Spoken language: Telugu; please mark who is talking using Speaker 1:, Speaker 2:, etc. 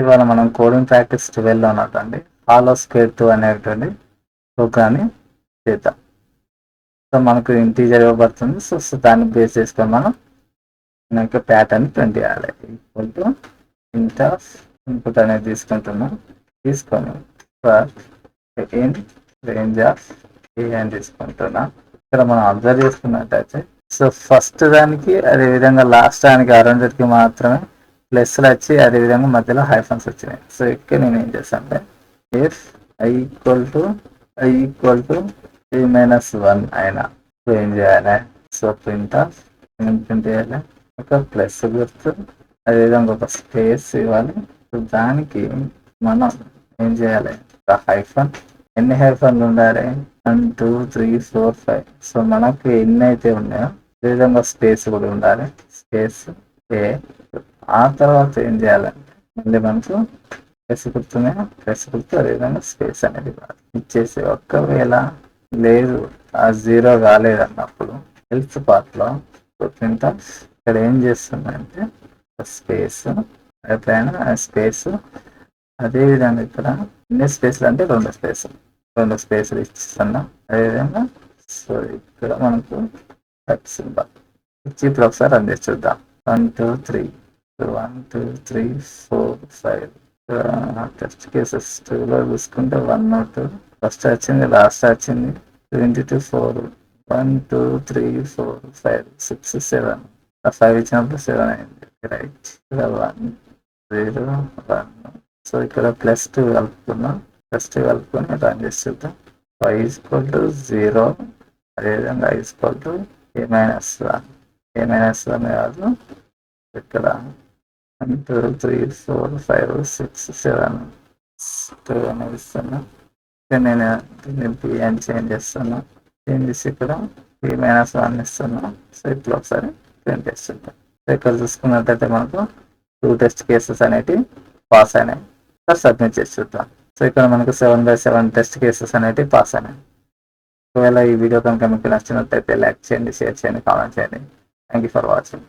Speaker 1: ఇవాళ మనం కోడింగ్ ప్రాక్టీస్ 12 ఉన్నట్టండి హాలో స్క్వేర్ 2 అనేటువంటి ప్రోగ్రామ్ని చేద్దాం. సో మనకు ఇంటీజర్ ఇవ్వబడుతుంది. సో దాన్ని బేస్ చేసుకొని మనం ఇంకా ప్యాటర్న్ ప్రింట్ చేయాలి. ఈక్వల్ టు ఇంట్ ఆఫ్ ఇన్పుట్ అనేది తీసుకుంటున్నాం. తీసుకొని ఇన్ రేంజ్ ఆఫ్ ఏ అని తీసుకుంటున్నాం. ఇక్కడ మనం అబ్జర్వ్ చేసుకున్నట్టయితే సో ఫస్ట్ దానికి అదేవిధంగా లాస్ట్ దానికి అరౌండ్కి మాత్రమే ప్లస్లు వచ్చి అదేవిధంగా మధ్యలో హైఫన్స్ వచ్చినాయి. సో ఇక్కడ నేను ఏం చేస్తాను అంటే ఇఫ్ ఐ ఈక్వల్ టు -1 అయినా సో ఏం చేయాలి, సో ప్రింట్ ఆఫ్ ప్రింట్ చేయాలి ఒక ప్లస్ గుర్తు అదేవిధంగా ఒక స్పేస్ ఇవ్వాలి. సో దానికి మనం ఏం చేయాలి, ఒక హైఫన్. ఎన్ని హైఫన్లు ఉండాలి, 1 2 3 4 5. సో మనకు ఎన్ని అయితే ఉన్నాయో అదేవిధంగా స్పేస్ కూడా ఉండాలి. స్పేస్ ఏ ఆ తర్వాత ఏం చేయాలంటే మళ్ళీ మనకు ప్లస్ గుర్తునే ప్లస్ గుర్తు అదేవిధంగా స్పేస్ అనేది ఇచ్చేసి ఒక్కవేళ లేదు ఆ 0 కాలేదు అన్నప్పుడు హెల్త్ పార్ట్లో ప్రింట్ ఇక్కడ ఏం చేస్తుందంటే స్పేస్ ఎప్పుడైనా స్పేస్ అదేవిధంగా ఇక్కడ ఎన్ని స్పేస్లు అంటే 2 స్పేస్లు ఇస్తున్నాం. అదేవిధంగా సో ఇక్కడ మనకు సింబల్ ఇచ్చి ఇప్పుడు ఒకసారి రన్ చేసి చూద్దాం. 1 2 3 1 2 3 4 5 టెస్ట్ కేసెస్ 2లో చూసుకుంటే 1 2 ఫస్ట్ వచ్చింది, లాస్ట్ వచ్చింది 22 4 1 2 3 4 5 6 7 5 ఇచ్చినప్పుడు 7 అయింది. రైట్, ఇక్కడ 1 0 1. సో ఇక్కడ +2 కలుపుకున్నాం. +2 కలుపుకొని రన్ చేసి చూద్దాం. y = 0 అదేవిధంగా i = a-1 కాదు, ఇక్కడ 1 2 3 4 5 6 7 2 అనేది ఇస్తున్నా. నేను దీన్ని p అని చేంజ్ చేస్తున్నా. చేంజ్ చేసి ఇక్కడ p-1 ఇస్తున్నా. సో ఇప్పుడు ఒకసారి ప్రింట్ చేస్తుంటాం. సో ఇక్కడ చూసుకున్నట్టయితే మనకు 2 టెస్ట్ కేసెస్ అనేటివి పాస్ అయినాయి. సబ్మిట్ చేసి చూద్దాం. సో ఇక్కడ మనకు 7/7 టెస్ట్ కేసెస్ అనేటివి పాస్ అయినాయి. ఒకవేళ ఈ వీడియో కనుక మీకు నచ్చినట్లయితే లైక్ చేయండి, షేర్ చేయండి, కామెంట్ చేయండి. Thank you for watching.